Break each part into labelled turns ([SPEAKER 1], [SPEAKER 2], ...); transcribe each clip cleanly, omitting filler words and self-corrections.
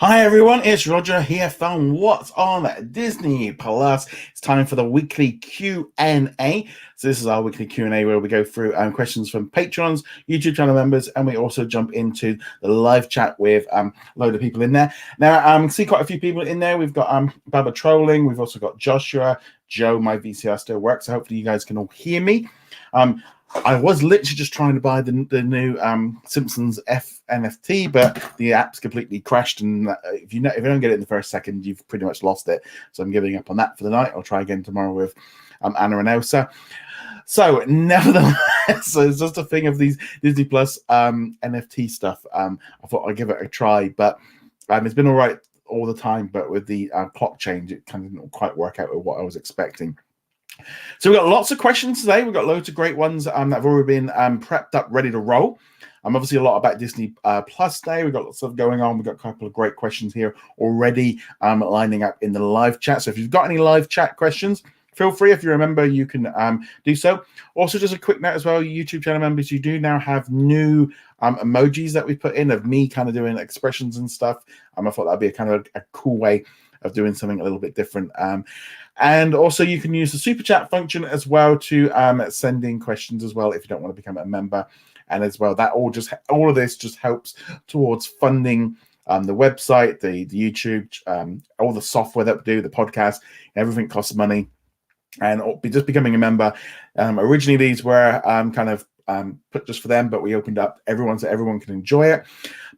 [SPEAKER 1] Hi everyone, it's Roger here from What's on Disney Plus. It's time for the weekly Q&A. So this is our weekly Q&A where we go through questions from patrons, YouTube channel members, and we also jump into the live chat with a load of people in there. Now, see quite a few people in there. We've got Baba Trolling. We've also got Joshua, Joe. My VCR still works, so hopefully you guys can all hear me. I was literally just trying to buy the new Simpsons NFT, but the app's completely crashed, and if you don't get it in the first second, you've pretty much lost it. So I'm giving up on that for the night. I'll try again tomorrow with Anna and Elsa. So nevertheless, so it's just a thing of these Disney Plus NFT stuff. I thought I'd give it a try, but it's been all right all the time. But with the clock change, it kind of didn't quite work out with what I was expecting. So we've got lots of questions today. We've got loads of great ones that have already been prepped up, ready to roll. Obviously a lot about Disney Plus Day. We've got lots of going on. We've got a couple of great questions here already lining up in the live chat. So if you've got any live chat questions, feel free. If you're a member, you can do so. Also, just a quick note as well, YouTube channel members, you do now have new emojis that we put in of me kind of doing expressions and stuff. I thought that'd be a kind of a cool way of doing something a little bit different. And also you can use the super chat function as well to send in questions as well if you don't want to become a member. And as well, that all of this just helps towards funding the website, the YouTube, all the software that we do, the podcast. Everything costs money. And just becoming a member. Originally these were kind of put just for them, but we opened up everyone so everyone can enjoy it.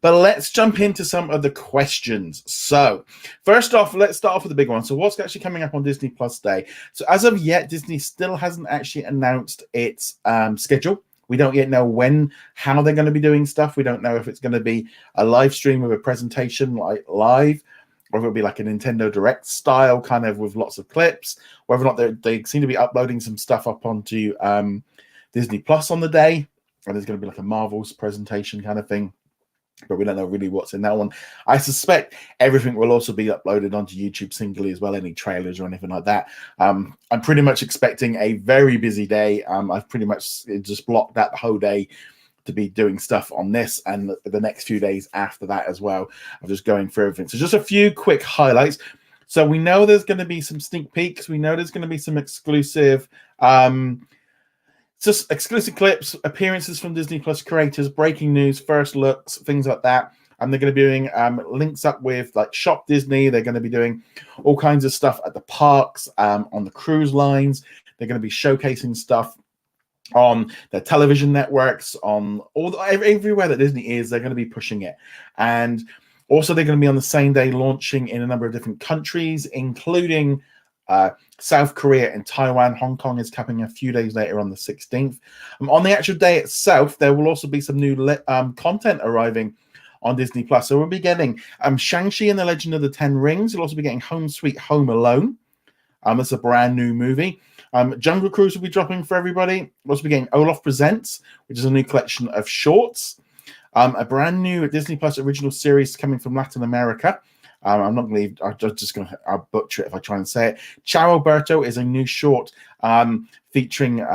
[SPEAKER 1] But let's jump into some of the questions. So first off, let's start off with the big one. So what's actually coming up on Disney Plus Day? So as of yet, Disney still hasn't actually announced its schedule. We don't yet know how they're going to be doing stuff. We don't know if it's going to be a live stream with a presentation like live, or if it'll be like a Nintendo Direct style kind of with lots of clips, whether or not they seem to be uploading some stuff up onto Disney Plus on the day, and there's going to be like a Marvel's presentation kind of thing, but we don't know really what's in that one. I suspect everything will also be uploaded onto YouTube singly as well, any trailers or anything like that. I'm pretty much expecting a very busy day. I've pretty much just blocked that whole day to be doing stuff on this and the next few days after that as well. I'm just going through everything. So just a few quick highlights. So we know there's going to be some sneak peeks. We know there's going to be some exclusive just exclusive clips, appearances from Disney Plus creators, breaking news, first looks, things like that. And they're going to be doing links up with like Shop Disney. They're going to be doing all kinds of stuff at the parks, on the cruise lines. They're going to be showcasing stuff on their television networks, on everywhere that Disney is. They're going to be pushing it. And also they're going to be on the same day launching in a number of different countries, including South Korea and Taiwan. Hong Kong is coming a few days later on the 16th. On the actual day itself, there will also be some new content arriving on Disney Plus. So we'll be getting Shang-Chi and the Legend of the Ten Rings. We'll also be getting Home Sweet Home Alone. It's a brand new movie. Jungle Cruise will be dropping for everybody. We'll also be getting Olaf Presents, which is a new collection of shorts. A brand new Disney Plus original series coming from Latin America. I'm not going to I'll butcher it if I try and say it. Ciao Alberto is a new short featuring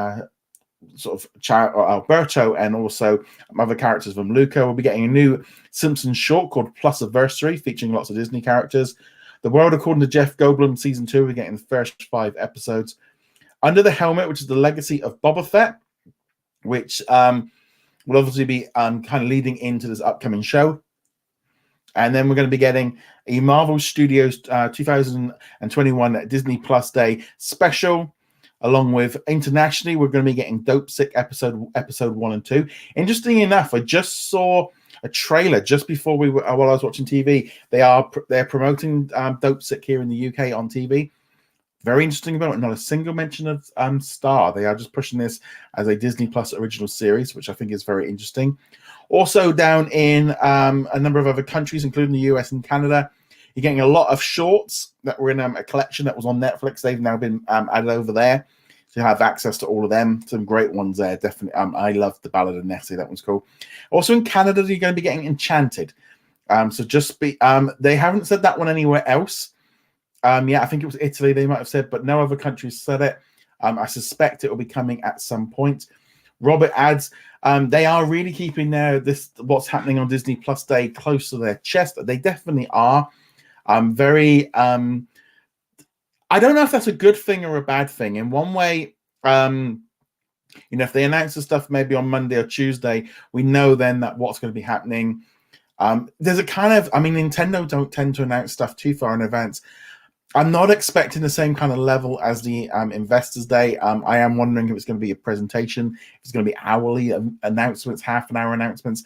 [SPEAKER 1] sort of Alberto and also other characters from Luca. We'll be getting a new Simpsons short called Plus Anniversary featuring lots of Disney characters. The World According to Jeff Goldblum Season 2, we're getting the first 5 episodes. Under the Helmet, which is the legacy of Boba Fett, which will obviously be kind of leading into this upcoming show. And then we're going to be getting a Marvel Studios 2021 Disney Plus Day special, along with internationally, we're going to be getting Dope Sick episode 1 and 2. Interestingly enough, I just saw a trailer just before while I was watching TV. They're promoting Dope Sick here in the UK on TV. Very interesting about it. Not a single mention of Star. They are just pushing this as a Disney Plus original series, which I think is very interesting. Also down in a number of other countries, including the US and Canada, you're getting a lot of shorts that were in a collection that was on Netflix. They've now been added over there. So you have access to all of them. Some great ones there, definitely. I love the Ballad of Nessie. That one's cool. Also in Canada, you're going to be getting Enchanted. So just they haven't said that one anywhere else. Yeah, I think it was Italy they might have said, but no other countries said it. I suspect it will be coming at some point. Robert adds, they are really keeping what's happening on Disney Plus Day close to their chest. They definitely are. I don't know if that's a good thing or a bad thing. In one way, if they announce the stuff maybe on Monday or Tuesday, we know then that what's going to be happening. There's a kind of, Nintendo don't tend to announce stuff too far in advance. I'm not expecting the same kind of level as the Investors Day. I am wondering if it's going to be a presentation, if it's going to be hourly announcements, half an hour announcements.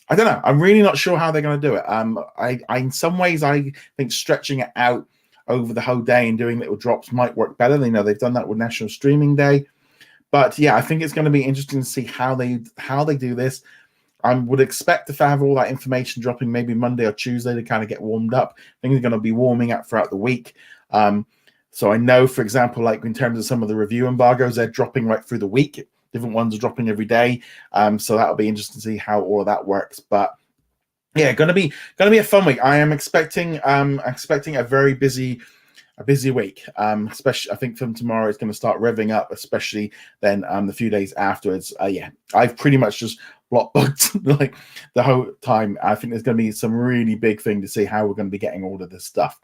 [SPEAKER 1] I don't know. I'm really not sure how they're going to do it. I in some ways, I think stretching it out over the whole day and doing little drops might work better. They've done that with National Streaming Day. But yeah, I think it's going to be interesting to see how they do this. I would expect to have all that information dropping maybe Monday or Tuesday to kind of get warmed up. Things are going to be warming up throughout the week. So I know, for example, like in terms of some of the review embargoes, they're dropping right through the week. Different ones are dropping every day. So that'll be interesting to see how all of that works. But yeah, going to be a fun week. I am expecting a very busy week. Especially I think from tomorrow it's going to start revving up, especially then the few days afterwards. I've pretty much just block booked like the whole time. I think there's going to be some really big thing to see how we're going to be getting all of this stuff.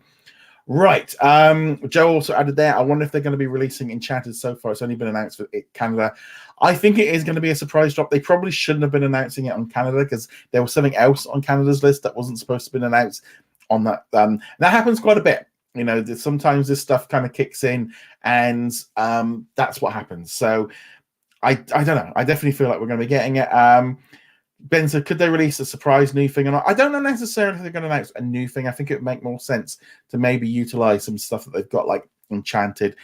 [SPEAKER 1] Right. Joe also added there, I wonder if they're going to be releasing Enchanted so far. It's only been announced for Canada. I think it is going to be a surprise drop. They probably shouldn't have been announcing it on Canada because there was something else on Canada's list that wasn't supposed to have been announced on that. That happens quite a bit. Sometimes this stuff kind of kicks in and that's what happens. So I don't know. I definitely feel like we're going to be getting it. Ben said, could they release a surprise new thing or not? I don't know necessarily if they're going to announce a new thing. I think it would make more sense to maybe utilize some stuff that they've got, like Enchanted.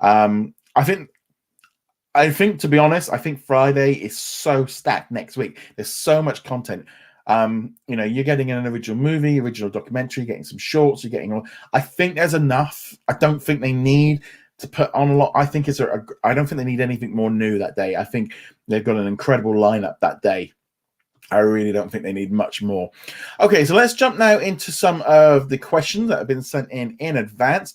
[SPEAKER 1] I think, to be honest, I think Friday is so stacked next week. There's so much content. You're getting an original movie, original documentary, getting some shorts, you're getting all. I think there's enough. I don't think they need to put on a lot. I don't think they need anything more new that day. I think they've got an incredible lineup that day. I really don't think they need much more. Okay, so let's jump now into some of the questions that have been sent in advance.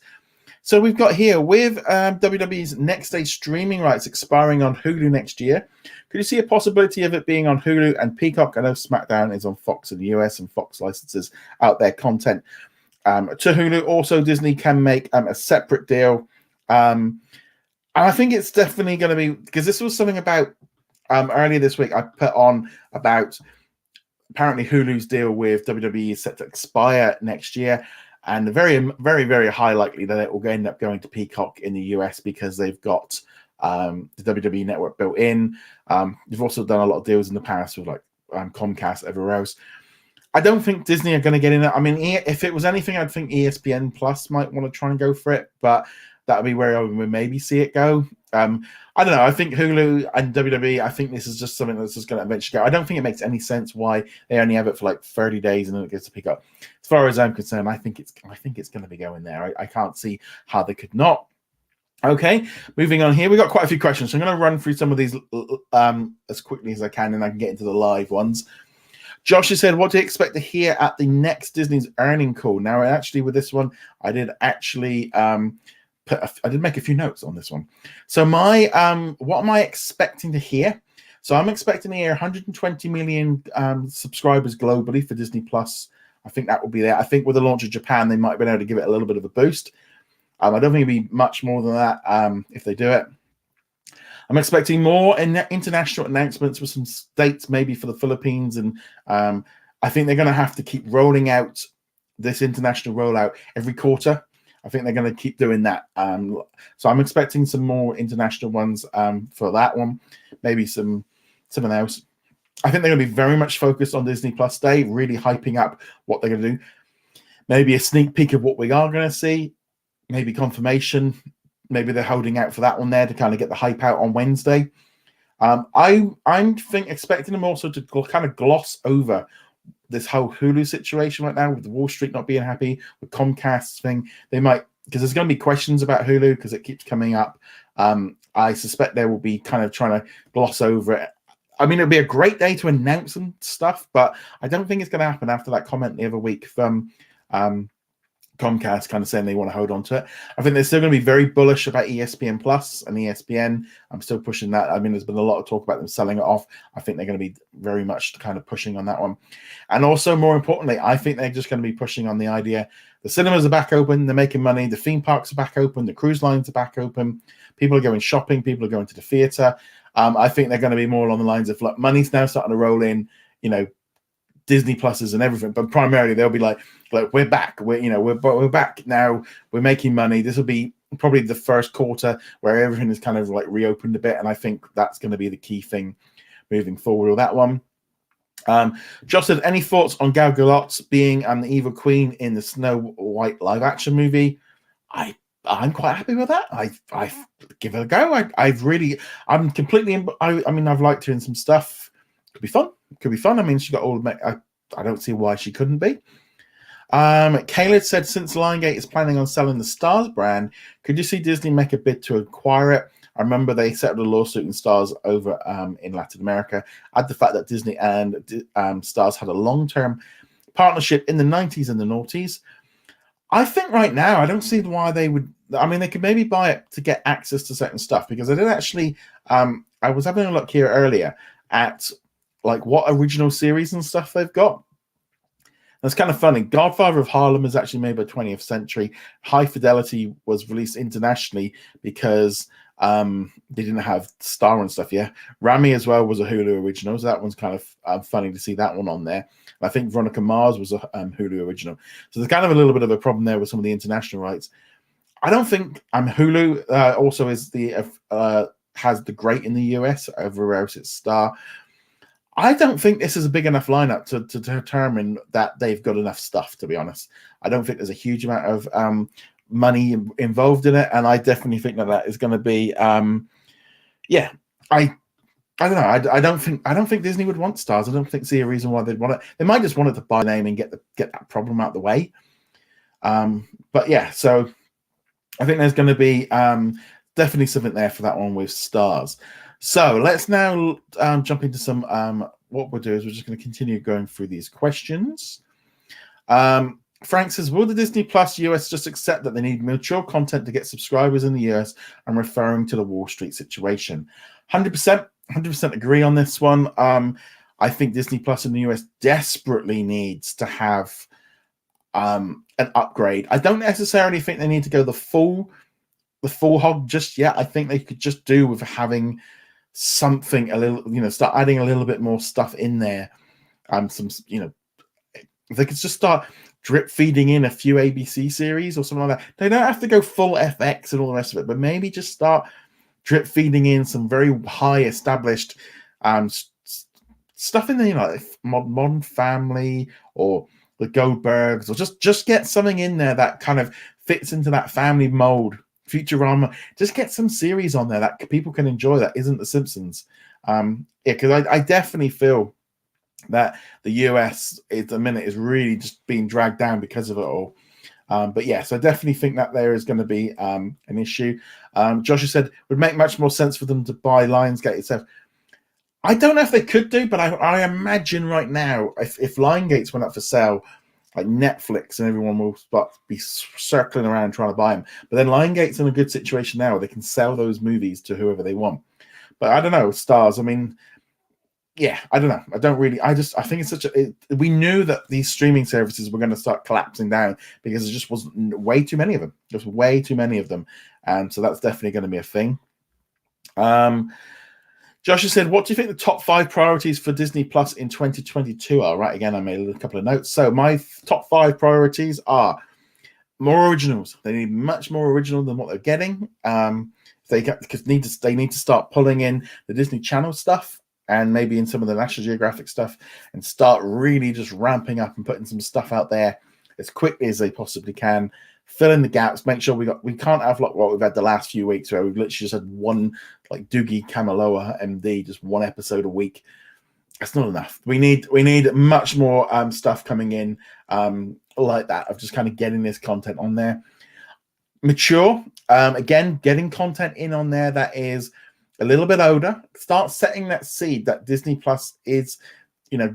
[SPEAKER 1] So we've got here, with WWE's next day streaming rights expiring on Hulu next year, could you see a possibility of it being on Hulu and Peacock? I know SmackDown is on Fox in the US and Fox licenses out their content to Hulu. Also, Disney can make a separate deal. And I think it's definitely going to be, because this was something about earlier this week I put on about apparently Hulu's deal with WWE is set to expire next year, and very, very, very high likely that it will end up going to Peacock in the US because they've got the WWE network built in. They've also done a lot of deals in the past with like Comcast, everywhere else. I don't think Disney are going to get in it. I mean, if it was anything, I'd think ESPN Plus might want to try and go for it, but that would be where I would maybe see it go. I don't know. I think Hulu and WWE, I think this is just something that's just going to eventually go. I don't think it makes any sense why they only have it for like 30 days and then it gets to pick up. As far as I'm concerned, I think it's going to be going there. I can't see how they could not. Okay, moving on here. We've got quite a few questions. So I'm going to run through some of these as quickly as I can, and I can get into the live ones. Josh has said, what do you expect to hear at the next Disney's earning call? Now, actually, with this one, I did actually I did make a few notes on this one. So what am I expecting to hear? So I'm expecting to hear 120 million subscribers globally for Disney Plus. I think that will be there. I think with the launch of Japan, they might have been able to give it a little bit of a boost. I don't think it'll be much more than that if they do it. I'm expecting more international announcements with some states, maybe for the Philippines. And I think they're going to have to keep rolling out this international rollout every quarter. I think they're going to keep doing that. So I'm expecting some more international ones for that one. Maybe something else. I think they're going to be very much focused on Disney Plus Day, really hyping up what they're going to do. Maybe a sneak peek of what we are going to see. Maybe confirmation. Maybe they're holding out for that one there to kind of get the hype out on Wednesday. I'm expecting them also to kind of gloss over this whole Hulu situation right now with the Wall Street not being happy with Comcast's thing. They might, because there's going to be questions about Hulu because it keeps coming up. I suspect they will be kind of trying to gloss over it. I mean, it'll be a great day to announce some stuff, but I don't think it's going to happen after that comment the other week from Comcast kind of saying they want to hold on to it. I think they're still going to be very bullish about ESPN Plus and ESPN. I'm still pushing that. I mean, there's been a lot of talk about them selling it off. I think they're going to be very much kind of pushing on that one. And also, more importantly, I think they're just going to be pushing on the idea the cinemas are back open, they're making money, the theme parks are back open, the cruise lines are back open, people are going shopping, people are going to the theater. I think they're going to be more along the lines of, like, money's now starting to roll in, Disney Pluses and everything, but primarily they'll be like we're back, we're back now, we're making money. This will be probably the first quarter where everything is kind of like reopened a bit, and I think that's going to be the key thing moving forward with that one. Josh said, any thoughts on Gal Gadot being the evil queen in the Snow White live action movie? I'm quite happy with that. I give it a go. I'm completely. I mean, I've liked her in some stuff. Could be fun. I mean, she got all the. I don't see why she couldn't be. Caleb said, since Lionsgate is planning on selling the Stars brand, could you see Disney make a bid to acquire it? I remember they settled a lawsuit in Stars over in Latin America. Add the fact that Disney and Stars had a long-term partnership in the 90s and the noughties. I think right now, I don't see why they would. I mean, they could maybe buy it to get access to certain stuff, because I did actually. I was having a look here earlier at like what original series and stuff they've got. That's kind of funny. Godfather of Harlem is actually made by 20th Century. High Fidelity was released internationally because they didn't have Star and stuff. Yeah, Rami as well was a Hulu original, so that one's kind of funny to see that one on there. I think Veronica Mars was a Hulu original, so there's kind of a little bit of a problem there with some of the international rights. I don't think Hulu also is the has the great in the US. Everywhere else it's Star. I don't think this is a big enough lineup to determine that they've got enough stuff, to be honest. I don't think there's a huge amount of money involved in it, and I definitely think that is going to be I don't know. I don't think Disney would want Stars. I don't see a reason why they'd want it. They might just want it to buy a name and get that problem out of the way. But yeah, so I think there's going to be definitely something there for that one with Stars. So let's now jump into some. What we'll do is we're just going to continue going through these questions. Frank says, will the Disney Plus US just accept that they need mature content to get subscribers in the US? I'm referring to the Wall Street situation. 100% agree on this one. I think Disney Plus in the US desperately needs to have an upgrade. I don't necessarily think they need to go the full hog just yet. I think they could just do with having something a little, start adding a little bit more stuff in there. If they could just start drip feeding in a few ABC series or something like that. They don't have to go full FX and all the rest of it, but maybe just start drip feeding in some very high established stuff in there, like Modern Family or the Goldbergs, or just get something in there that kind of fits into that family mold. Futurama, just get some series on there that people can enjoy that isn't The Simpsons. Because I definitely feel that the US at the minute is really just being dragged down because of it all. But yes, I definitely think that there is going to be an issue. Joshua said would make much more sense for them to buy Lionsgate itself. I don't know if they could do, but I imagine right now if Lionsgates went up for sale, like Netflix and everyone will be circling around trying to buy them. But then Lionsgate's in a good situation now where they can sell those movies to whoever they want. But I don't know, Stars. I mean, yeah, I don't know. I think it's we knew that these streaming services were going to start collapsing down because there just wasn't way too many of them. Just way too many of them. And so that's definitely going to be a thing. Joshua said, what do you think the top 5 priorities for Disney Plus in 2022 are? Right, again, I made a couple of notes. So my top 5 priorities are more originals. They need much more original than what they're getting. They need to start pulling in the Disney Channel stuff and maybe in some of the National Geographic stuff and start really just ramping up and putting some stuff out there as quickly as they possibly can. Fill in the gaps. Make sure we can't have like what we've had the last few weeks where we've literally just had one like Doogie Kamaloa MD, just one episode a week. That's not enough. We need much more stuff coming in like that of just kind of getting this content on there. Mature, again, getting content in on there that is a little bit older. Start setting that seed that Disney Plus is,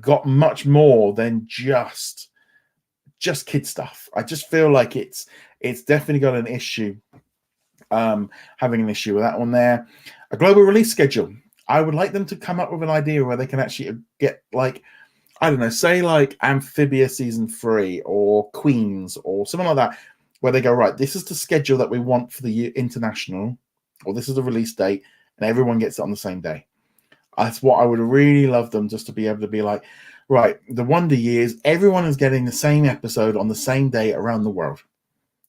[SPEAKER 1] got much more than just just kid stuff. I just feel like it's definitely got an issue, having an issue with that one there. A global release schedule. I would like them to come up with an idea where they can actually get, like, I don't know, say like Amphibia season 3 or Queens or something like that, where they go, right, this is the schedule that we want for the international, or this is the release date, and everyone gets it on the same day. That's what I would really love them, just to be able to be like, right, the Wonder Years, everyone is getting the same episode on the same day around the world.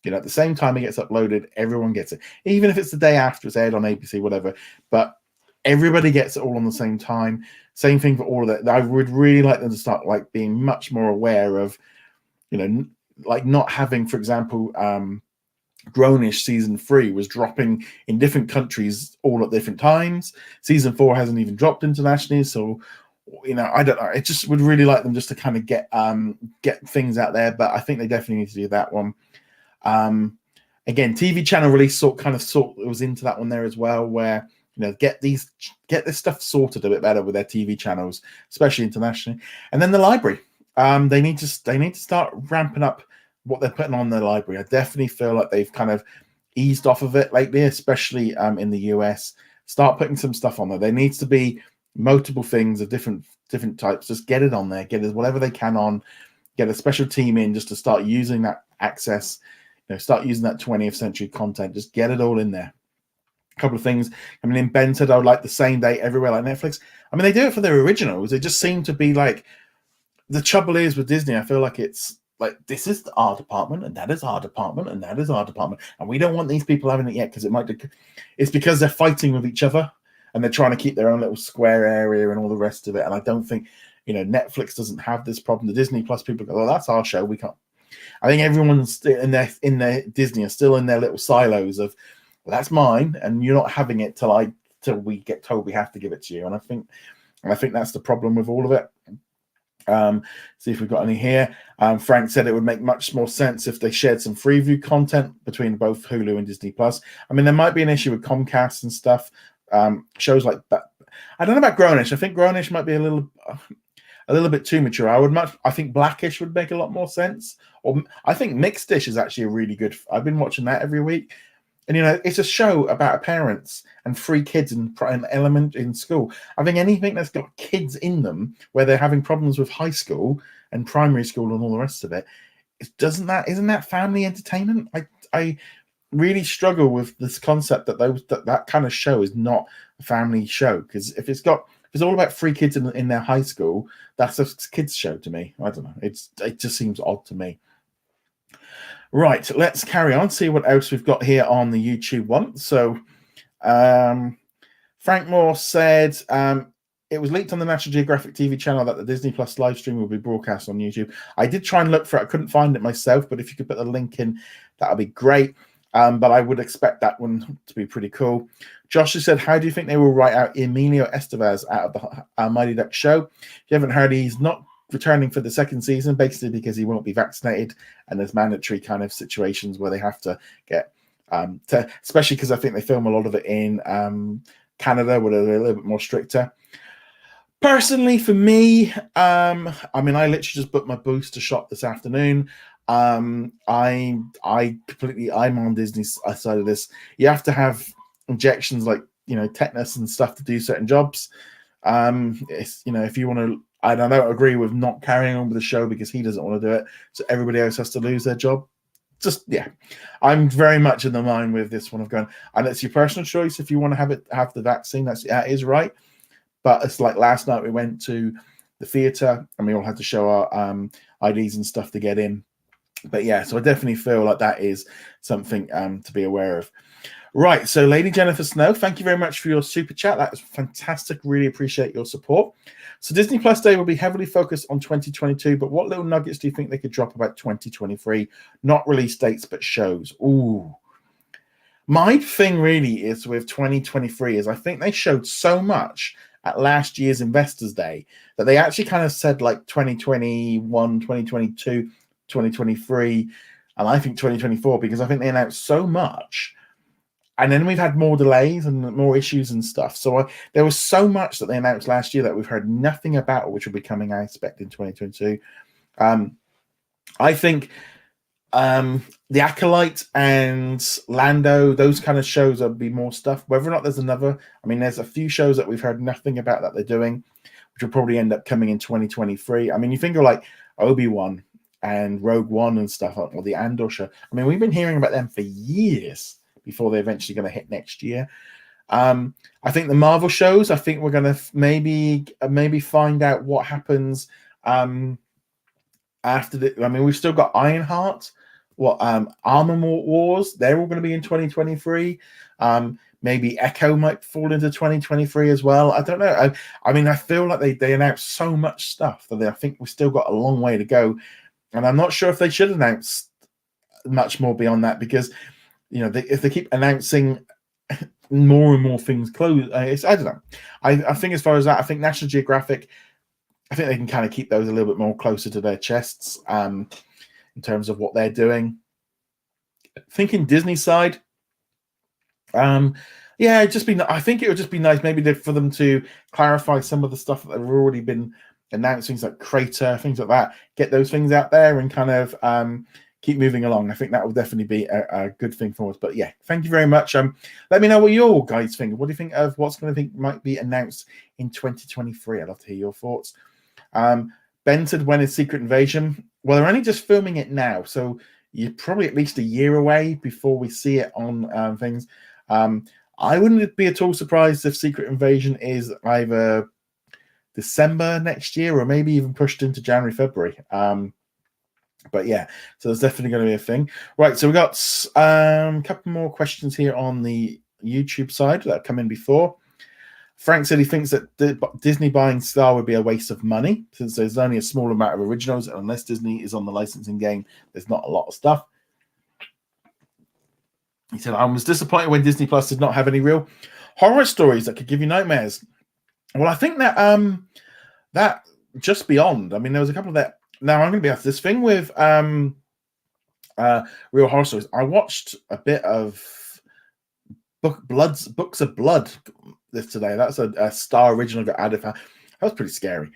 [SPEAKER 1] You know, at the same time it gets uploaded, everyone gets it. Even if it's the day after it's aired on ABC, whatever. But everybody gets it all on the same time. Same thing for all of that. I would really like them to start like being much more aware of, you know, like not having, for example, Grownish season 3 was dropping in different countries all at different times. Season 4 hasn't even dropped internationally, so you know, I don't know. It just would really like them just to kind of get things out there, but I think they definitely need to do that one. Again, TV channel release sort it was into that one there as well, where you know, get this stuff sorted a bit better with their TV channels, especially internationally. And then the library. They need to start ramping up what they're putting on their library. I definitely feel like they've kind of eased off of it lately, especially in the US. Start putting some stuff on there. There needs to be multiple things of different types. Just get it on there. Get it whatever they can on. Get a special team in just to start using that access. You know, start using that 20th century content. Just get it all in there. A couple of things. I mean, in Ben said I would like the same day everywhere like Netflix. I mean, they do it for their originals. They just seem to be like, the trouble is with Disney, I feel like it's like, this is our department, and that is our department, and that is our department, and we don't want these people having it yet because it's because they're fighting with each other and they're trying to keep their own little square area and all the rest of it. And I don't think, you know, Netflix doesn't have this problem. The Disney Plus people go, well, that's our show, we can't. I think everyone's still in their Disney are still in their little silos of, well, that's mine, and you're not having it till we get told we have to give it to you. And I think that's the problem with all of it. See if we've got any here. Frank said it would make much more sense if they shared some Freeview content between both Hulu and Disney Plus. I mean, there might be an issue with Comcast and stuff. Shows like that. I don't know about Grownish. I think Grownish might be a little bit too mature. I think Blackish would make a lot more sense. Or I think Mixed Dish is actually a really good. I've been watching that every week. And, you know, it's a show about parents and 3 kids in element in school. I think anything that's got kids in them where they're having problems with high school and primary school and all the rest of it, isn't that family entertainment? I really struggle with this concept that kind of show is not a family show, because if it's all about 3 kids in their high school, that's a kids show to me. I don't know. It just seems odd to me. Right, let's carry on, see what else we've got here on the YouTube one. So Frank Moore said it was leaked on the National Geographic TV channel that the Disney Plus live stream will be broadcast on YouTube. I did try and look for it. I couldn't find it myself, but if you could put the link in, that would be great. But I would expect that one to be pretty cool. Josh has said, how do you think they will write out Emilio Estevez out of the Mighty Ducks show? If you haven't heard, he's not returning for the second season, basically because he won't be vaccinated, and there's mandatory kind of situations where they have to get especially because I think they film a lot of it in Canada, where they're a little bit more stricter. Personally, for me, I mean, I literally just booked my booster shot this afternoon. I'm on Disney's side of this. You have to have injections like, you know, tetanus and stuff to do certain jobs. It's, you know, if you want to, I don't agree with not carrying on with the show because he doesn't want to do it, so everybody else has to lose their job. Just, yeah, I'm very much in the line with this one of going, and it's your personal choice if you want to have the vaccine. That is right. But it's like last night we went to the theatre and we all had to show our IDs and stuff to get in. But yeah, so I definitely feel like that is something to be aware of. Right, so Lady Jennifer Snow, thank you very much for your super chat. That was fantastic. Really appreciate your support. So Disney Plus Day will be heavily focused on 2022, but what little nuggets do you think they could drop about 2023? Not release dates, but shows. Ooh. My thing really is with 2023 is I think they showed so much at last year's Investors Day that they actually kind of said like 2021, 2022, 2023, and I think 2024, because I think they announced so much. And then we've had more delays and more issues and stuff. So there was so much that they announced last year that we've heard nothing about, which will be coming, I expect, in 2022. I think The Acolyte and Lando, those kind of shows will be more stuff. Whether or not there's another, I mean, there's a few shows that we've heard nothing about that they're doing, which will probably end up coming in 2023. I mean, you think of like Obi-Wan and Rogue One and stuff, or the Andor show. I mean, we've been hearing about them for years before they're eventually going to hit next year. I think the Marvel shows, I think we're going to maybe find out what happens after the. I mean, we've still got Ironheart, Armor Wars. They're all going to be in 2023. Maybe Echo might fall into 2023 as well. I don't know. I mean, I feel like they announced so much stuff that I think we've still got a long way to go. And I'm not sure if they should announce much more beyond that, because, you know, if they keep announcing more and more things close, I don't know. I think as far as that, I think National Geographic, I think they can kind of keep those a little bit more closer to their chests in terms of what they're doing. Thinking Disney side, yeah, I think it would just be nice maybe for them to clarify some of the stuff that they've already been announcing, things like Crater, things like that. Get those things out there and kind of keep moving along. I think that will definitely be a good thing for us. But yeah, thank you very much. Let me know what you guys think. What do you think of what's going to think might be announced in 2023? I'd love to hear your thoughts. Ben said, when is Secret Invasion? Well, they're only just filming it now, so you're probably at least a year away before we see it on things. I wouldn't be at all surprised if Secret Invasion is either December next year or maybe even pushed into January, February. But yeah, so there's definitely going to be a thing. Right, so we got a couple more questions here on the YouTube side that have come in before. Frank said he thinks that Disney buying Star would be a waste of money, since there's only a small amount of originals, and unless Disney is on the licensing game, there's not a lot of stuff. He said, I was disappointed when Disney Plus did not have any real horror stories that could give you nightmares. Well, I think that that Just Beyond, I mean, there was a couple of that. Now, I'm going to be asked this thing with real horror stories. I watched a bit of Books of Blood this today. That's a Star original that added. That was pretty scary.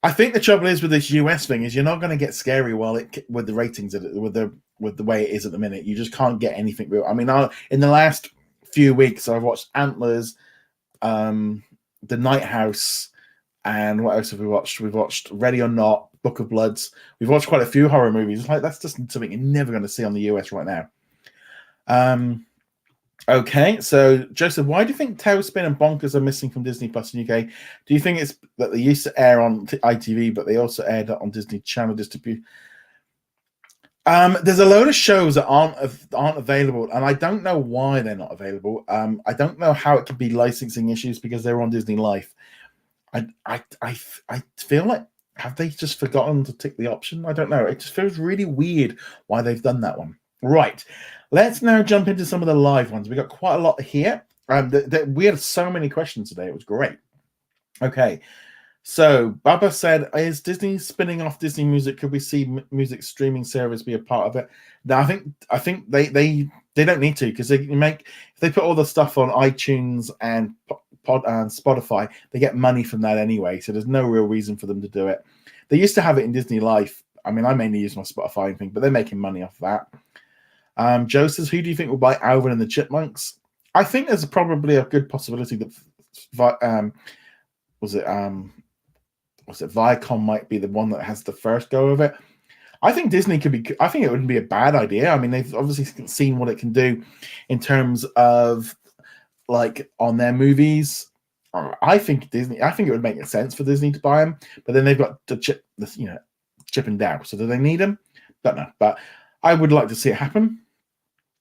[SPEAKER 1] I think the trouble is with this US thing is you're not going to get scary with the ratings with the way it is at the minute. You just can't get anything real. I mean, in the last few weeks, I've watched Antlers, The Night House, and what else have we watched? We've watched Ready or Not, Book of Bloods. We've watched quite a few horror movies. It's like that's just something you're never going to see on the US right now. Okay, so Joseph, why do you think Tailspin and Bonkers are missing from Disney Plus in UK? Do you think it's that they used to air on ITV, but they also aired on Disney Channel distribution? There's a load of shows that aren't available, and I don't know why they're not available. I don't know how it could be licensing issues because they're on Disney Life. I feel like, have they just forgotten to tick the option? I don't know. It just feels really weird why they've done that one. Right. Let's now jump into some of the live ones. We got quite a lot here. We had so many questions today. It was great. Okay. So Baba said, is Disney spinning off Disney Music? Could we see music streaming service be a part of it? Now, I think they don't need to, because if they put all the stuff on iTunes and Spotify, they get money from that anyway. So there's no real reason for them to do it. They used to have it in Disney Life. I mean, I mainly use my Spotify thing, but they're making money off that. Joe says, who do you think will buy Alvin and the Chipmunks? I think there's probably a good possibility that Viacom might be the one that has the first go of it. I think Disney could be. I think it wouldn't be a bad idea. I mean, they've obviously seen what it can do in terms of like on their movies. I think it would make sense for Disney to buy them, but then they've got to chip and down. So do they need them? Don't know, but I would like to see it happen.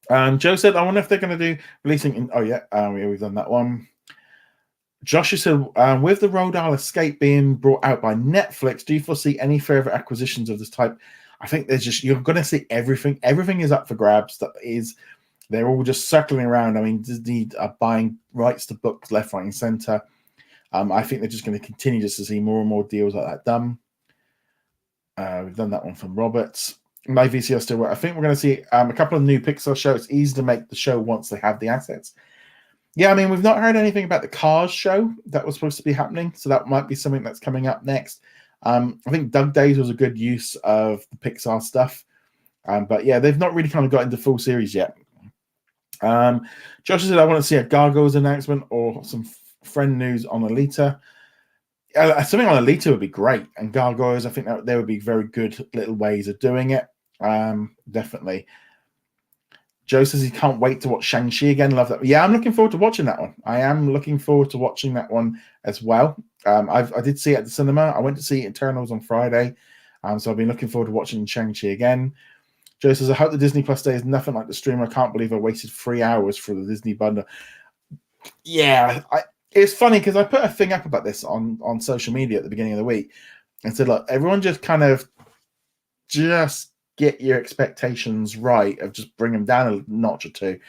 [SPEAKER 1] Joe said, I wonder if they're going to do releasing. We've done that one. Joshua said, with the Roald Dahl Escape being brought out by Netflix, do you foresee any further acquisitions of this type? I think you're going to see everything. Everything is up for grabs. They're all just circling around. I mean, Disney are buying rights to books left, right, and center. I think they're just going to continue just to see more and more deals like that done. We've done that one from Roberts. My VCR still work. I think we're going to see a couple of new Pixar shows. It's easy to make the show once they have the assets. Yeah, I mean, we've not heard anything about the Cars show that was supposed to be happening, so that might be something that's coming up next. I think Doug Days was a good use of the Pixar stuff. But yeah, they've not really kind of got into full series yet. Josh said, I want to see a Gargoyles announcement or some friend news on Alita. Something on Alita would be great. And Gargoyles, I think that there would be very good little ways of doing it. Definitely. Joe says he can't wait to watch Shang-Chi again. Love that. Yeah, I'm looking forward to watching that one. I am looking forward to watching that one as well. I did see it at the cinema. I went to see Eternals on Friday. So I've been looking forward to watching Shang-Chi again. Joe says, I hope the Disney Plus day is nothing like the stream. I can't believe I wasted 3 hours for the Disney bundle. Yeah, it's funny because I put a thing up about this on social media at the beginning of the week and said, look, everyone just kind of just get your expectations right, of just bring them down a notch or two.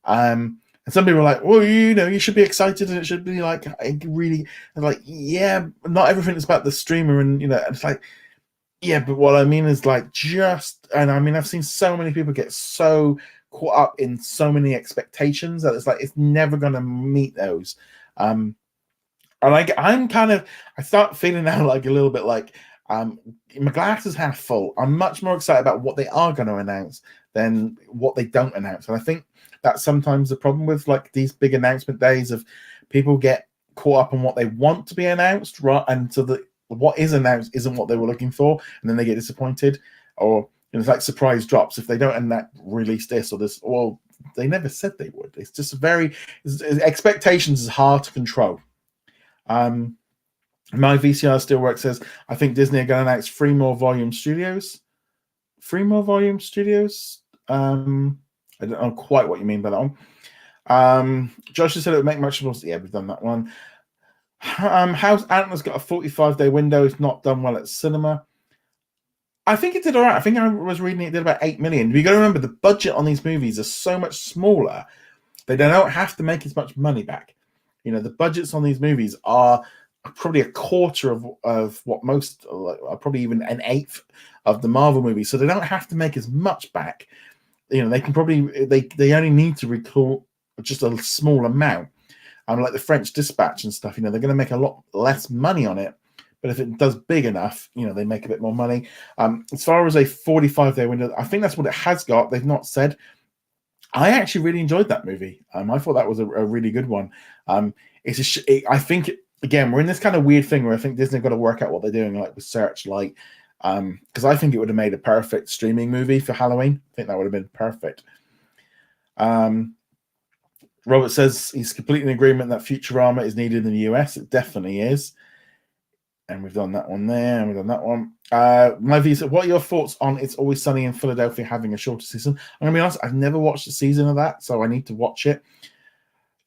[SPEAKER 1] And some people are like, well, you should be excited and it should be like really, like, yeah, not everything is about the streamer, and it's like, yeah, but what I mean is like and I mean, I've seen so many people get so caught up in so many expectations that it's like it's never going to meet those. And I start feeling now like a little bit like my glass is half full. I'm much more excited about what they are going to announce than what they don't announce. And I think that's sometimes the problem with like these big announcement days, of people get caught up on what they want to be announced, right? And so that what is announced isn't what they were looking for, and then they get disappointed. Or it's like surprise drops. If they don't release this or this, well, they never said they would. It's just expectations is hard to control. My VCR still works says, I think Disney are going to announce 3 more volume studios. 3 more volume studios? I don't know quite what you mean by that one. Josh has said it would make much more sense. Yeah, we've done that one. House Antler's got a 45-day window. It's not done well at cinema. I think it did all right. I think I was reading it did about 8 million. You got to remember the budget on these movies is so much smaller. They don't have to make as much money back. The budgets on these movies are probably a quarter of what most, probably even an eighth of the Marvel movies. So they don't have to make as much back. They can probably they only need to record just a small amount. Like the French Dispatch and stuff, they're going to make a lot less money on it. But if it does big enough, they make a bit more money. As far as a 45-day window, I think that's what it has got. They've not said. I actually really enjoyed that movie. I thought that was a really good one. I think, again, we're in this kind of weird thing where I think Disney have got to work out what they're doing, like with Searchlight. Because I think it would have made a perfect streaming movie for Halloween. I think that would have been perfect. Robert says he's completely in agreement that Futurama is needed in the US. It definitely is. And we've done that one there, and we've done that one. My view said, what are your thoughts on It's Always Sunny in Philadelphia having a shorter season? I'm going to be honest, I've never watched a season of that, so I need to watch it.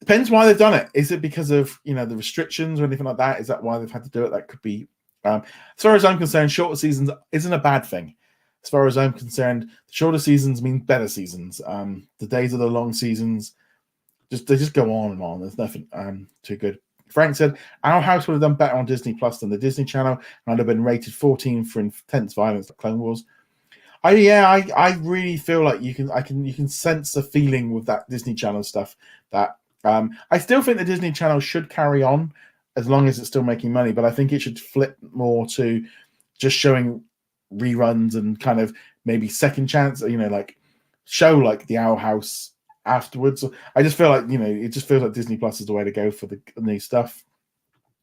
[SPEAKER 1] Depends why they've done it. Is it because of, the restrictions or anything like that? Is that why they've had to do it? That could be. As far as I'm concerned, shorter seasons isn't a bad thing. As far as I'm concerned, shorter seasons mean better seasons. The days of the long seasons, they just go on and on. There's nothing too good. Frank said, our house would have done better on Disney Plus than the Disney Channel, and I'd have been rated 14 for intense violence like Clone Wars. I really feel like you can sense the feeling with that Disney Channel stuff. That I still think the Disney Channel should carry on as long as it's still making money, but I think it should flip more to just showing reruns and kind of maybe second chance. Like show like the Owl House afterwards. I just feel like it just feels like Disney Plus is the way to go for the new stuff.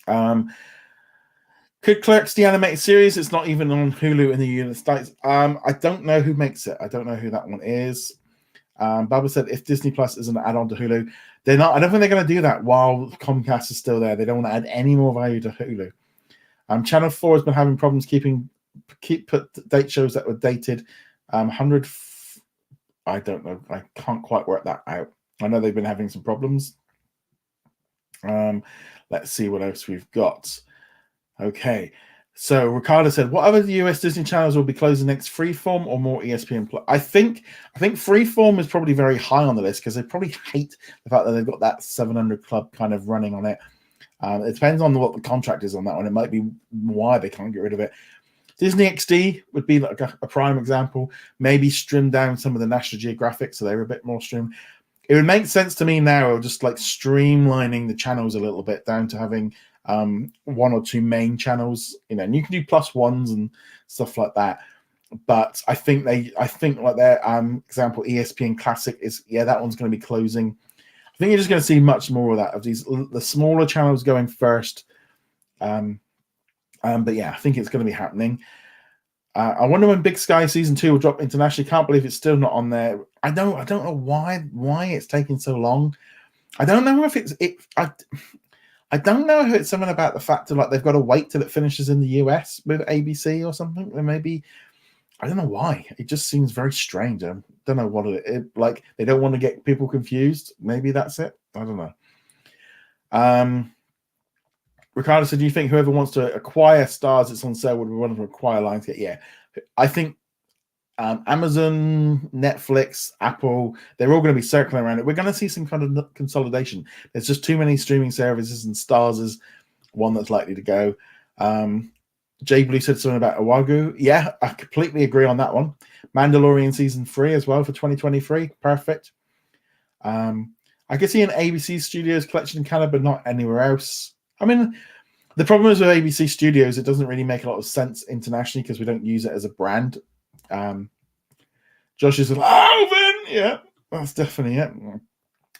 [SPEAKER 1] Could Clerks the animated series? It's not even on Hulu in the United States. I don't know who makes it. I don't know who that one is. Barbara said if Disney Plus is an add-on to Hulu, they're not. I don't think they're going to do that while Comcast is still there. They don't want to add any more value to Hulu. Channel 4 has been having problems put date shows that were dated. 100. I don't know. I can't quite work that out. I know they've been having some problems. Let's see what else we've got. Okay. So Ricardo said, what other US Disney channels will be closing next? Freeform or more ESPN Plus? I think Freeform is probably very high on the list because they probably hate the fact that they've got that 700 Club kind of running on it. It depends on what the contract is on that one. It might be why they can't get rid of it. Disney XD would be like a prime example. Maybe trim down some of the National Geographic so they're a bit more streamed. It would make sense to me now of just like streamlining the channels a little bit down to having one or two main channels, and you can do +1s and stuff like that. But I think like their example, ESPN Classic is, that one's going to be closing. I think you're just going to see much more of that, of the smaller channels going first. But yeah, I think it's going to be happening. I wonder when Big Sky season 2 will drop internationally. Can't believe it's still not on there. I don't know why it's taking so long. I don't know if I don't know if it's something about the fact that they've got to wait till it finishes in the US with ABC or something. Or maybe, I don't know why. It just seems very strange. I don't know what like they don't want to get people confused. Maybe that's it. I don't know. Ricardo said, do you think whoever wants to acquire Stars it's on sale would want to acquire Lionsgate? Yeah. I think Amazon, Netflix, Apple, they're all going to be circling around it. We're going to see some kind of consolidation. There's just too many streaming services, and Stars is one that's likely to go. Jay Blue said something about Owagu. Yeah, I completely agree on that one. Mandalorian season 3 as well for 2023. Perfect. I could see an ABC Studios collection in Canada, but not anywhere else. I mean, the problem is with ABC Studios, it doesn't really make a lot of sense internationally because we don't use it as a brand. Josh is like, oh, then, yeah, that's definitely it.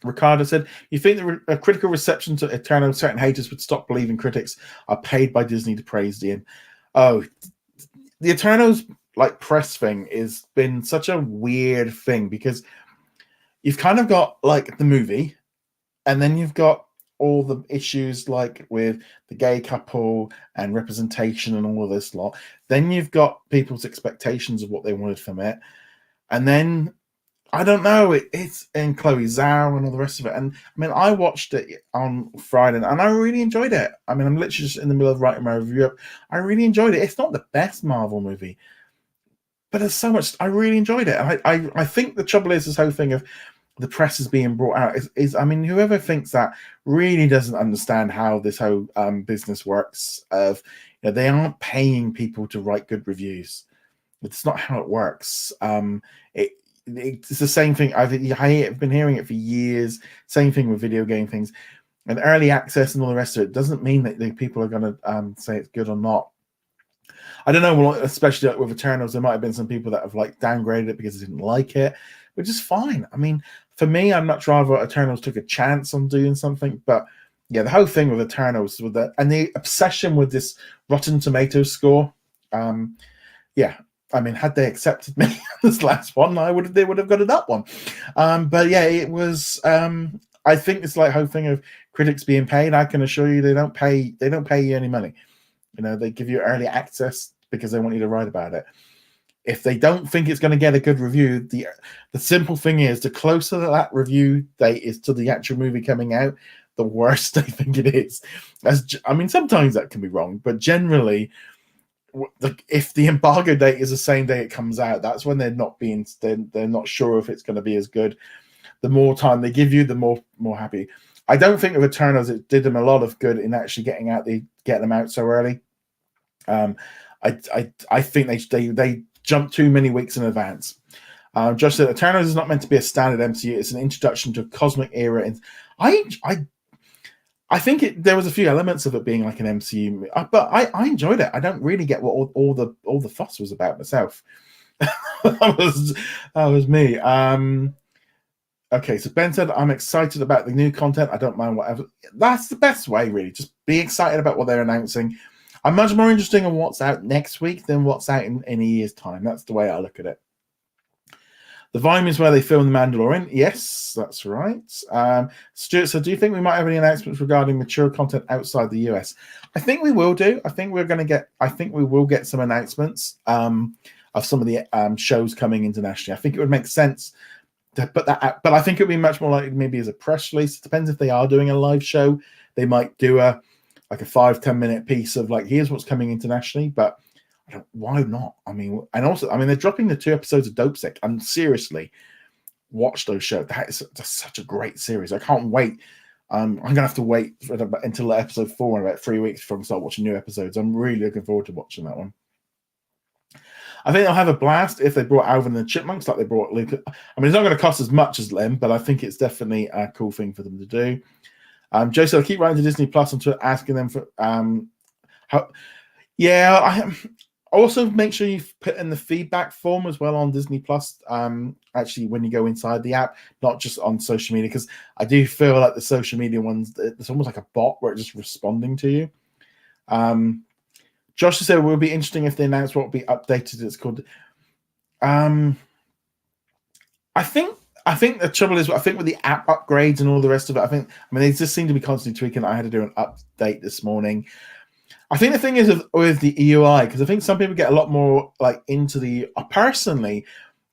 [SPEAKER 1] Ricardo said, you think a critical reception to Eternal, certain haters would stop believing critics are paid by Disney to praise Dean? Oh, the Eternals press thing has been such a weird thing because you've kind of got the movie, and then you've got all the issues with the gay couple and representation and all of this lot. Then you've got people's expectations of what they wanted from it. And then, I don't know, it's in Chloe Zhao and all the rest of it. And I mean, I watched it on Friday and I really enjoyed it. I mean, I'm literally just in the middle of writing my review up. I really enjoyed it. It's not the best Marvel movie, but there's so much. I really enjoyed it. And I think the trouble is this whole thing of the press is being brought out is I mean, whoever thinks that really doesn't understand how this whole business works. Of they aren't paying people to write good reviews. It's not how it works. It's the same thing. I've been hearing it for years. Same thing with video game things, and early access and all the rest of it doesn't mean that the people are going to say it's good or not. I don't know. Well, especially with Eternals, there might have been some people that have downgraded it because they didn't like it, which is fine. I mean, for me, I'd much rather Eternals took a chance on doing something. But yeah, the whole thing with Eternals with that and the obsession with this Rotten Tomatoes score. Yeah, I mean, had they accepted me this last one, they would have got it up one. But yeah, it was. I think it's whole thing of critics being paid. I can assure you, they don't pay you any money. They give you early access because they want you to write about it. If they don't think it's going to get a good review, the simple thing is, the closer that review date is to the actual movie coming out, the worse they think it is. I mean, sometimes that can be wrong, but generally, if the embargo date is the same day it comes out, that's when they're not sure if it's going to be as good. The more time they give you, the more happy. I don't think with Eternals it did them a lot of good in actually getting them out so early. I think they jumped too many weeks in advance. Josh said Eternals is not meant to be a standard MCU. It's an introduction to a cosmic era. And I think there was a few elements of it being like an MCU, but I enjoyed it. I don't really get what all the fuss was about myself. that was me. Okay, so Ben said, I'm excited about the new content. I don't mind whatever. That's the best way, really. Just be excited about what they're announcing. I'm much more interested in what's out next week than what's out in a year's time. That's the way I look at it. The Vime is where they film The Mandalorian. Yes, that's right. Stuart said, do you think we might have any announcements regarding mature content outside the US? I think we will do. I think we will get some announcements of some of the shows coming internationally. I think it would make sense to put that out, but I think it would be much more likely maybe as a press release. It depends if they are doing a live show. They might do a 5-10 minute piece of here's what's coming internationally, but why not? I mean, and also, they're dropping the 2 episodes of Dope Sick. And seriously, watch those shows. That's such a great series. I can't wait. I'm gonna have to wait until episode 4 in about 3 weeks before I start watching new episodes. I'm really looking forward to watching that one. I think they'll have a blast if they brought Alvin and the Chipmunks like they brought Luke. I mean, it's not going to cost as much as Lim, but I think it's definitely a cool thing for them to do. Joe said, I keep writing to Disney Plus and asking them for how. Yeah, I also make sure you put in the feedback form as well on Disney Plus. Actually, when you go inside the app, not just on social media, because I do feel like the social media ones, it's almost like a bot where it's just responding to you. Josh said it would be interesting if they announce what will be updated. It's called. I think the trouble is, I think with the app upgrades and all the rest of it, I mean, they just seem to be constantly tweaking. I had to do an update this morning. I think the thing is with the EUI, because I think some people get a lot more like into the. Personally,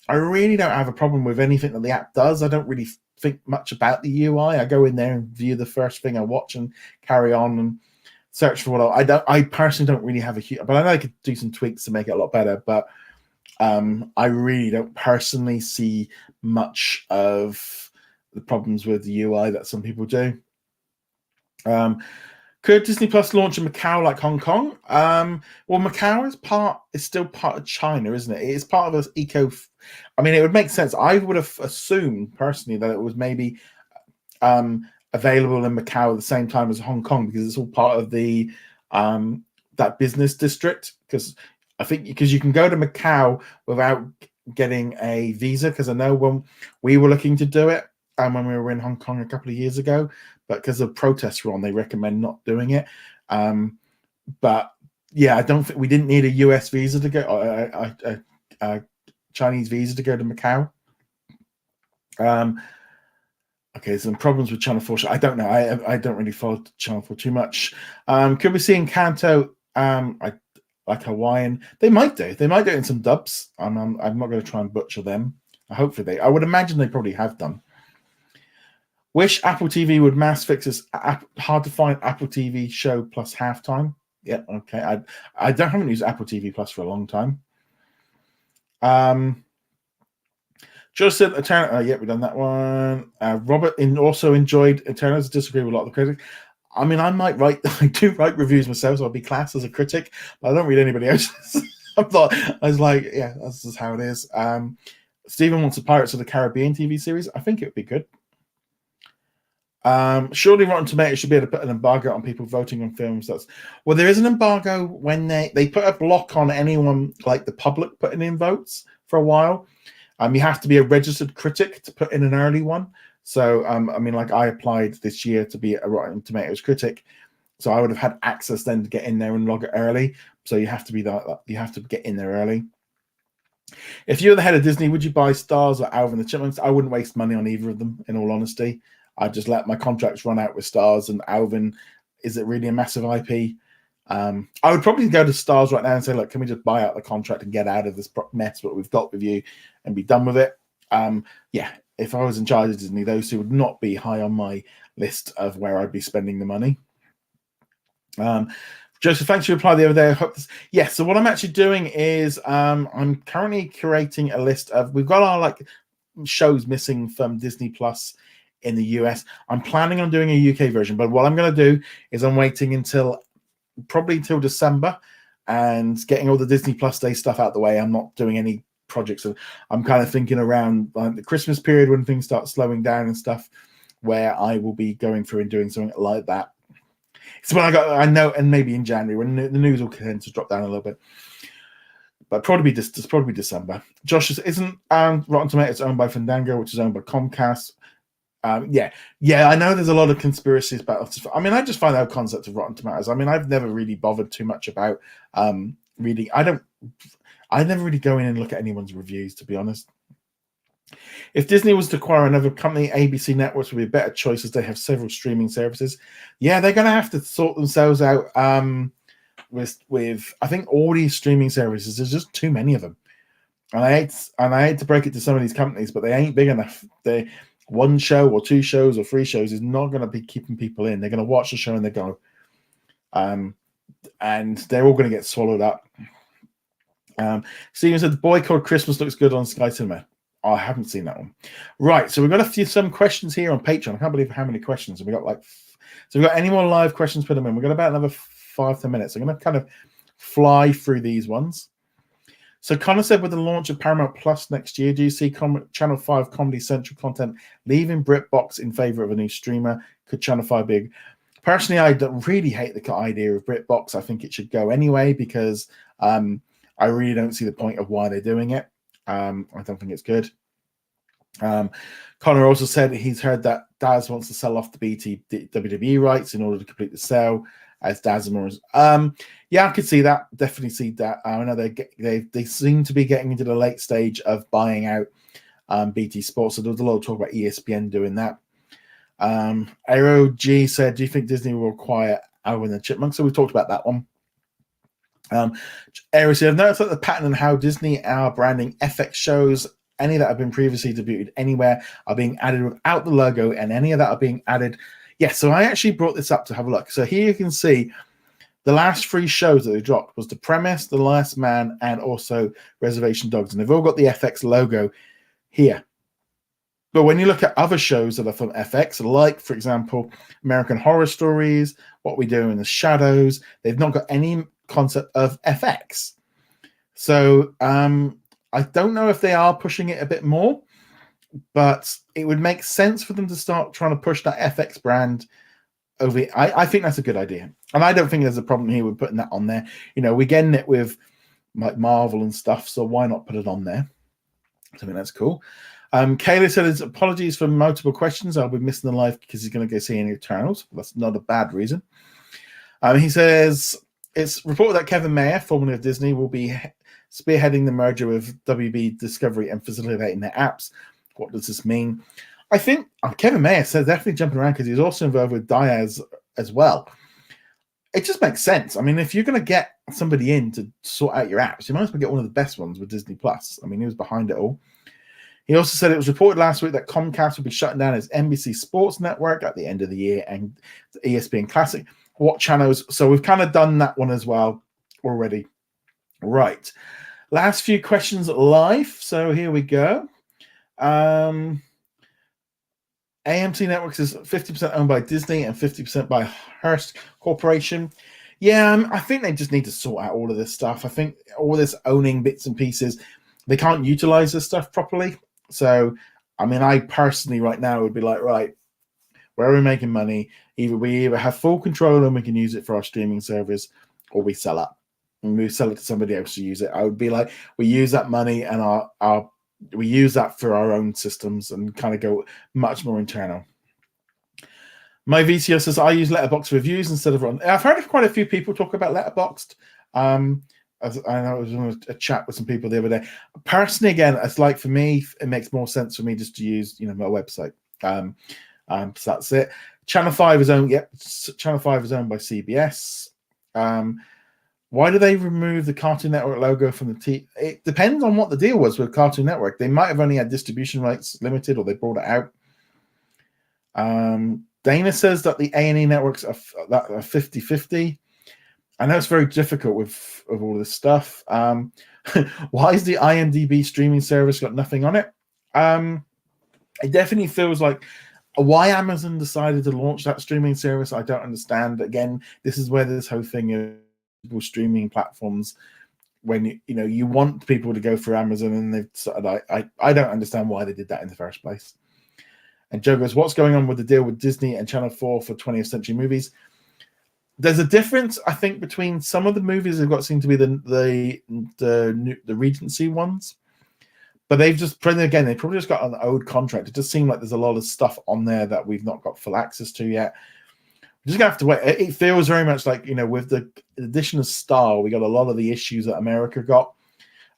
[SPEAKER 1] I really don't have a problem with anything that the app does. I don't really think much about the UI. I go in there and view the first thing I watch and carry on and search for what I personally don't really have a huge. But I know I could do some tweaks to make it a lot better. But I really don't personally see much of the problems with the UI that some people do. Could Disney Plus launch in Macau like Hong Kong? Well, Macau is still part of China, isn't it? It's part of an I mean, it would make sense. I would have assumed personally that it was maybe available in Macau at the same time as Hong Kong, because it's all part of the that business district. Because I think you can go to Macau without getting a visa. Because I know when we were looking to do it, and when we were in Hong Kong a couple of years ago, but because of protests were on, they recommend not doing it. But yeah, I don't think we didn't need a US visa to go, a Chinese visa to go to Macau. Okay, some problems with Channel 4. I don't know. I don't really follow Channel 4 too much. Could we see Encanto like Hawaiian? They might do. They might do it in some dubs. I'm not going to try and butcher them. Hopefully I would imagine they probably have done. Wish Apple TV would mass fix this hard to find Apple TV show plus halftime. Yeah, okay. I haven't used Apple TV Plus for a long time. Just said Eternal. Yeah, we've done that one. Robert also enjoyed Eternals. Disagree with a lot of the critics. I mean, I do write reviews myself, so I'll be classed as a critic, but I don't read anybody else's. I was like, yeah, that's just how it is. Stephen wants a Pirates of the Caribbean TV series. I think it would be good. Surely Rotten Tomatoes should be able to put an embargo on people voting on films. Well, there is an embargo when they put a block on anyone like the public putting in votes for a while. You have to be a registered critic to put in an early one. So, I mean, like I applied this year to be a Rotten Tomatoes critic, so I would have had access then to get in there and log it early. So you have to be you have to get in there early. If you're the head of Disney, would you buy Stars or Alvin and the Chipmunks? I wouldn't waste money on either of them, in all honesty. I'd just let my contracts run out with Stars, and Alvin, is it really a massive IP? I would probably go to Stars right now and say, look, can we just buy out the contract and get out of this mess what we've got with you and be done with it? Yeah, if I was in charge of Disney, those two would not be high on my list of where I'd be spending the money. Joseph, thanks for your reply the other day. Yeah, so what I'm actually doing is I'm currently curating a list of, we've got our shows missing from Disney Plus in the US. I'm planning on doing a UK version, but what I'm going to do is I'm waiting probably until December and getting all the Disney Plus Day stuff out the way. I'm not doing any projects. So I'm kind of thinking around the Christmas period when things start slowing down and stuff, where I will be going through and doing something like that. So when I know, and maybe in January when the news will tend to drop down a little bit, but probably December. Josh isn't Rotten Tomatoes owned by Fandango, which is owned by Comcast. Yeah, I know there's a lot of conspiracies about. I mean, I just find out concept of Rotten Tomatoes. I mean, I've never really bothered too much about reading. I never really go in and look at anyone's reviews, to be honest. If Disney was to acquire another company, ABC Networks would be a better choice, as they have several streaming services. Yeah, they're going to have to sort themselves out with I think all these streaming services. There's just too many of them, and I hate to break it to some of these companies, but they ain't big enough. One show or two shows or three shows is not going to be keeping people in. They're going to watch the show and they go, and they're all going to get swallowed up. Steven said the Boy Called Christmas looks good on Sky Cinema. Oh, I haven't seen that one. Right, so we've got some questions here on Patreon. I can't believe how many questions. We got so we've got any more live questions, put them in. We've got about another 5-10 minutes. I'm going to kind of fly through these ones. So Connor said, with the launch of Paramount Plus next year, do you see Channel 5 Comedy Central content leaving BritBox in favor of a new streamer? Could Channel 5 be... Personally, I don't really hate the idea of BritBox. I think it should go anyway because I really don't see the point of why they're doing it. I don't think it's good. Connor also said he's heard that Daz wants to sell off the BT WWE rights in order to complete the sale, as Dazmore. Yeah, I could see that. Definitely see that. I know they seem to be getting into the late stage of buying out BT Sports. So there was a lot of talk about ESPN doing that. Aero G said, do you think Disney will acquire Alvin and the Chipmunks? So we talked about that one. Aero said, I've noticed that the pattern on how Disney are branding FX shows. Any that have been previously debuted anywhere are being added without the logo, and any of that are being added. Yeah, so I actually brought this up to have a look. So here you can see the last 3 shows that they dropped was The Premise, The Last Man, and also Reservation Dogs. And they've all got the FX logo here. But when you look at other shows that are from FX, like, for example, American Horror Stories, What We Do in the Shadows, they've not got any concept of FX. So I don't know if they are pushing it a bit more, but it would make sense for them to start trying to push that FX brand over. I think that's a good idea. And I don't think there's a problem here with putting that on there. You know, we're getting it with like Marvel and stuff, so why not put it on there? I think that's cool. Kayla said his apologies for multiple questions. I'll be missing the live because he's going to go see any Eternals. That's not a bad reason. He says it's reported that Kevin Mayer, formerly of Disney, will be spearheading the merger with WB Discovery and facilitating their apps. What does this mean? I think Kevin Mayer says definitely jumping around because he's also involved with Diaz as well. It just makes sense. I mean, if you're going to get somebody in to sort out your apps, you might as well get one of the best ones with Disney Plus. I mean, he was behind it all. He also said it was reported last week that Comcast will be shutting down his NBC Sports Network at the end of the year and ESPN Classic. What channels? So we've kind of done that one as well already. Right. Last few questions live. So here we go. AMC Networks is 50% owned by Disney and 50% by Hearst Corporation. Yeah, I think they just need to sort out all of this stuff. I think all this owning bits and pieces, they can't utilize this stuff properly. So, I mean, I personally right now would be like, right, where are we making money? We either have full control and we can use it for our streaming service, or we sell up and we sell it to somebody else to use it. I would be like, we use that money and we use that for our own systems and kind of go much more internal. My VCO says, I use Letterboxd reviews instead of run. I've heard of quite a few people talk about Letterboxd. I know I was on a chat with some people the other day. Personally, again, it's like for me, it makes more sense for me just to use, my website. So that's it. Channel 5 is owned. Yep, Channel 5 is owned by CBS. Why do they remove the Cartoon Network logo from the It depends on what the deal was with Cartoon Network. They might have only had distribution rights limited, or they brought it out. Dana says that the A&E networks are 50-50. I know it's very difficult with all this stuff. Why is the IMDb streaming service got nothing on it? It definitely feels like why Amazon decided to launch that streaming service, I don't understand. Again, this is where this whole thing is streaming platforms. When you want people to go through Amazon, and they've I don't understand why they did that in the first place. And Joe goes, what's going on with the deal with Disney and Channel 4 for 20th Century Movies? There's a difference, I think, between some of the movies they've got seem to be the Regency ones, but they've just they've probably just got an old contract. It just seems like there's a lot of stuff on there that we've not got full access to yet. We're just gonna have to wait. It feels very much like with the addition of Star, we got a lot of the issues that America got.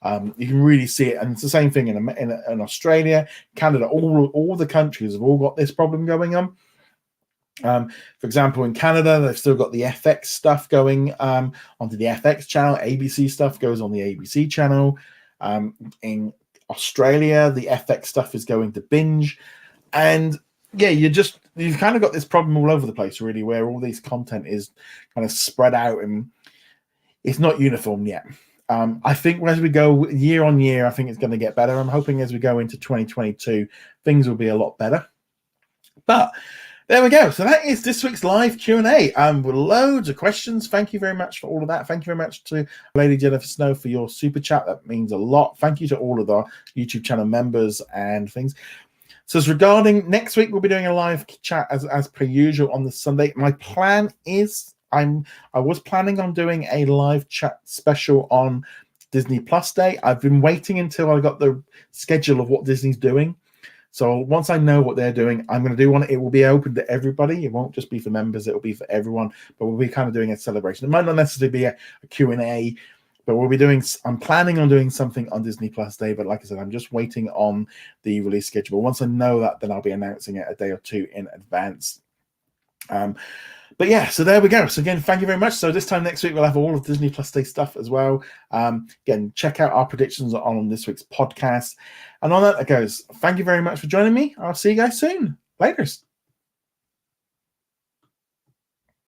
[SPEAKER 1] You can really see it, and it's the same thing in Australia, Canada. All the countries have all got this problem going on. For example, in Canada, they've still got the FX stuff going onto the FX channel. ABC stuff goes on the ABC channel. In Australia, the FX stuff is going to Binge. And yeah, you've kind of got this problem all over the place, really, where all these content is kind of spread out and it's not uniform yet. I think as we go year on year, I think it's going to get better. I'm hoping as we go into 2022, things will be a lot better. But There we go. So that is this week's live Q&A. With loads of questions. Thank you very much for all of that. Thank you very much to Lady Jennifer Snow for your super chat. That means a lot. Thank you to all of our YouTube channel members and things. So as regarding next week, we'll be doing a live chat as per usual on the Sunday. My plan is I was planning on doing a live chat special on Disney Plus Day. I've been waiting until I got the schedule of what Disney's doing. So once I know what they're doing, I'm going to do one. It will be open to everybody. It won't just be for members. It will be for everyone. But we'll be kind of doing a celebration. It might not necessarily be a Q&A, but we'll be doing. I'm planning on doing something on Disney Plus Day. But like I said, I'm just waiting on the release schedule. But once I know that, then I'll be announcing it a day or two in advance. But yeah, so there we go. So again, thank you very much. So this time next week, we'll have all of Disney Plus Day stuff as well. Again, check out our predictions on this week's podcast. And on that goes, thank you very much for joining me. I'll see you guys soon. Laters.